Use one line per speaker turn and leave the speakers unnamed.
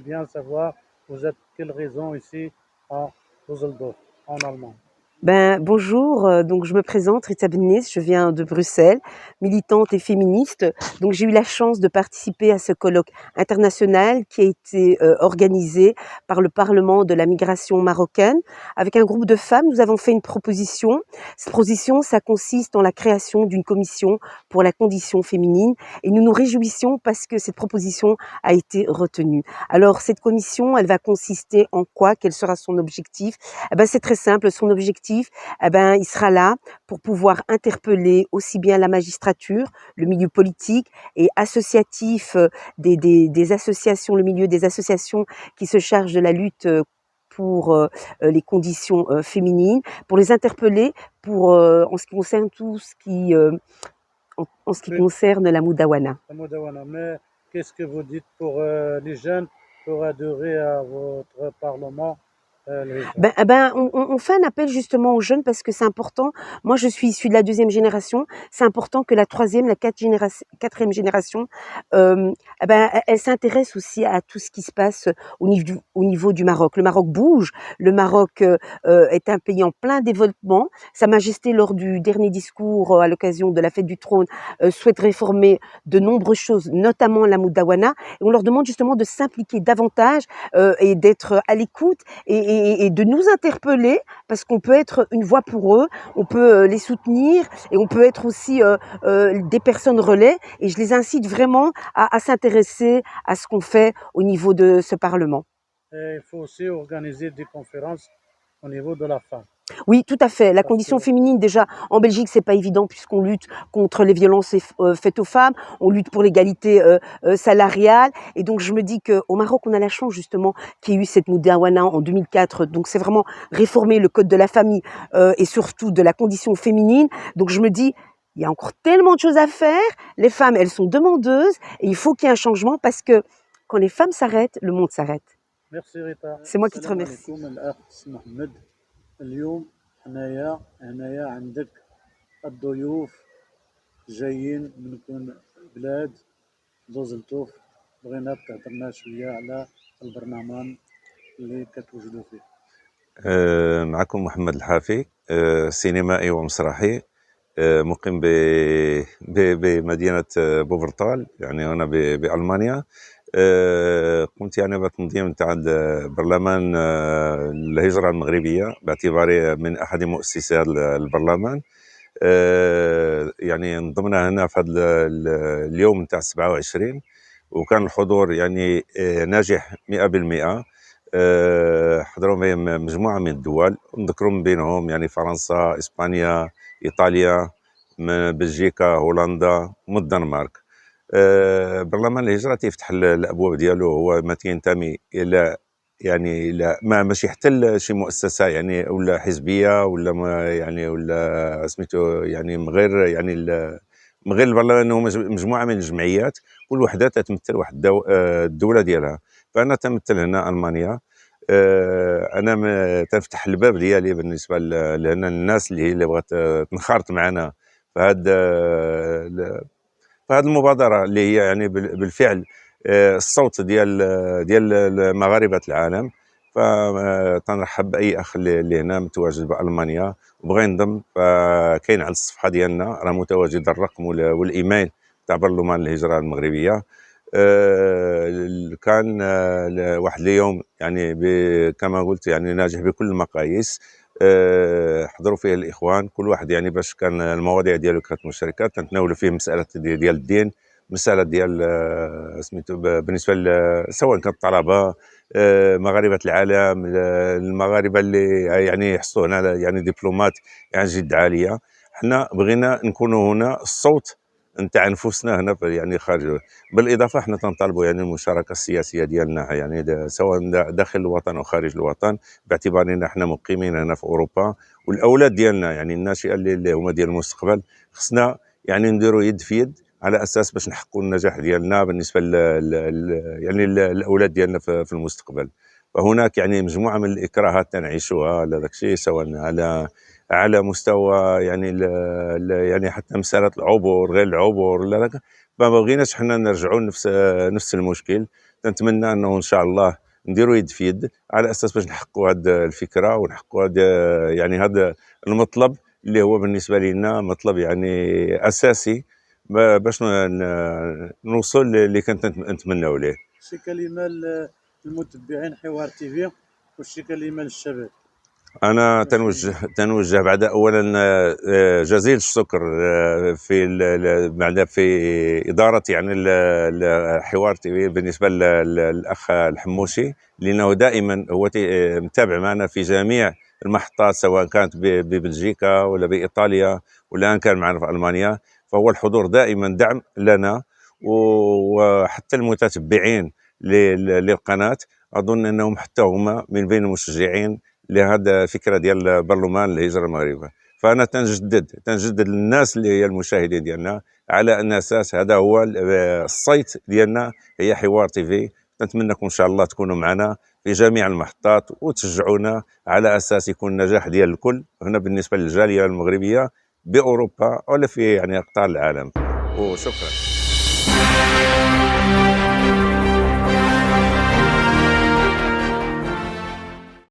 bien savoir, vous êtes quelle raison ici à Düsseldorf, en Allemagne?
Ben, bonjour, donc je me présente, Rita Bennis, je viens de Bruxelles, militante et féministe. Donc j'ai eu la chance de participer à ce colloque international qui a été organisé par le Parlement de la migration marocaine. Avec un groupe de femmes, nous avons fait une proposition. Cette proposition, ça consiste en la création d'une commission pour la condition féminine et nous nous réjouissons parce que cette proposition a été retenue. Alors cette commission, elle va consister en quoi? Quel sera son objectif? Eh ben, c'est très simple, son objectif, eh ben, il sera là pour pouvoir interpeller aussi bien la magistrature, le milieu politique et associatif, des associations, le milieu des associations qui se chargent de la lutte pour les conditions féminines, pour les interpeller pour en ce qui concerne tout ce qui en ce qui
Oui,
concerne la Moudawana.
à Modawana. Mais qu'est-ce que vous dites pour les jeunes pour adhérer à votre parlement, les jeunes?
On fait un appel justement aux jeunes parce que c'est important. Moi, je suis issue de la deuxième génération. C'est important que la troisième, la quatrième génération, elle s'intéresse aussi à tout ce qui se passe au niveau du Maroc. Le Maroc bouge. Le Maroc est un pays en plein développement. Sa Majesté, lors du dernier discours à l'occasion de la fête du trône, souhaite réformer de nombreuses choses, notamment la Moudawana. Et on leur demande justement de s'impliquer davantage et d'être à l'écoute et de nous interpeller parce qu'on peut être une voix pour eux, on peut les soutenir et on peut être aussi des personnes relais et je les incite vraiment à s'intéresser à ce qu'on fait au niveau de ce Parlement.
Et il faut aussi organiser des conférences au niveau de la femme.
Oui, tout à fait. La
Parce
condition
que,
féminine, déjà, en Belgique, c'est pas évident puisqu'on lutte contre les violences faites aux femmes, on lutte pour l'égalité salariale. Et donc, je me dis qu'au Maroc, on a la chance, justement, qu'il y ait eu cette Moudawana en 2004. Donc, c'est vraiment réformer le code de la famille et surtout de la condition féminine. Donc, je me dis, il y a encore tellement de choses à faire. Les femmes, elles sont demandeuses et il faut qu'il y ait un changement parce que quand les femmes s'arrêtent, le monde s'arrête.
merci Rita.
C'est moi qui te
السلام
remercie.
عليكم الأخ محمد. اليوم هنايا عندك الضيوف جايين من كل بلاد دوزلتوف. بغينا تهضرنا شوية على البرنامج اللي كتوجدوا فيه.
معكم محمد الحافي، سينمائي ومسرحي، مقيم بمدينة بوفرتال، يعني هنا بألمانيا. قمت يعني بتنظيم تاع برلمان الهجرة المغربية باعتباري من أحد مؤسسي هذا البرلمان. يعني انضمنا هنا في هذا اليوم تاع 27 وكان الحضور يعني ناجح 100%. حضروا معي مجموعة من الدول نذكروا من بينهم يعني فرنسا، إسبانيا، إيطاليا، بلجيكا، هولندا والدنمارك. برلمان الهجرة تيفتح الأبواب ديالو، هو ما تينتمي إلى يعني إلى ماشي حتى شي مؤسسة يعني ولا حزبية ولا يعني ولا سميتو يعني من غير يعني من غير البرلمان، هو مجموعة من الجمعيات كل وحدة تتمثل واحد الدولة ديالها. فأنا تمثل هنا ألمانيا. أنا تنفتح الباب ديالي بالنسبة لهنا الناس اللي بغات تنخرط معنا في هذه المبادرة اللي هي يعني بالفعل الصوت ديال مغاربة العالم. فتنرحب بأي أخ اللي هنا متواجد بألمانيا وبغى ينضم، فكاين على الصفحة ديالنا راه متواجد الرقم والإيميل تاع برلمان الهجرة المغربية. كان واحد اليوم يعني كما قلت يعني ناجح بكل المقاييس. حضروا فيه الإخوان كل واحد يعني باش كان المواضيع ديالو كانت مشتركة، تنتناولوا فيه مسألة ديال الدين، مسألة ديال سميتو بالنسبة سواء كانت طلبة مغاربة العالم، المغاربة اللي يعني يحصلوا هنا يعني دبلومات يعني جد عالية. حنا بغينا نكونوا هنا الصوت نتاع نفوسنا هنا يعني خارج. بالاضافه حنا تنطالبوا يعني المشاركه السياسيه ديالنا يعني سواء داخل الوطن او خارج الوطن، باعتبارنا حنا مقيمين هنا في اوروبا والاولاد ديالنا يعني الناشئه اللي هما ديال المستقبل، خصنا يعني نديروا يد في يد على اساس باش نحققوا النجاح ديالنا بالنسبه يعني الاولاد ديالنا في المستقبل. فهناك يعني مجموعه من الاكراهات تنعيشوها على داك الشيء، سواء على مستوى يعني يعني حتى مساله العبور غير العبور، لا ما بغيناش حنا نرجعوا نفس المشكل. تنتمنى انه ان شاء الله نديروا يد في يد على اساس باش نحققوا هذه الفكره ونحققوا يعني هذا المطلب اللي هو بالنسبه لنا مطلب يعني اساسي باش نوصل اللي كنت نتمناو ليه.
شي كلمة للمتبعين حوار تيفي وشي كلمة للشباب.
انا تنوجه بعد اولا جزيل الشكر في اداره يعني الحوار تيفي بالنسبه للاخ الحموشي، لانه دائما هو متابع معنا في جميع المحطات سواء كانت ببلجيكا ولا بايطاليا ولا ان كان معنا في المانيا، فهو الحضور دائما دعم لنا، وحتى المتتبعين للقناه اظن انهم حتى هما من بين المشجعين لهذا الفكره ديال برلمان الهجره المغربيه. فانا تنجدد للناس اللي هي المشاهدين ديالنا على ان اساس هذا هو الصيت ديالنا هي حوار تيفي. نتمنىكم ان شاء الله تكونوا معنا في جميع المحطات وتشجعونا على اساس يكون النجاح ديال الكل هنا بالنسبه للجاليه المغربيه باوروبا ولا في يعني اقطار العالم. وشكرا.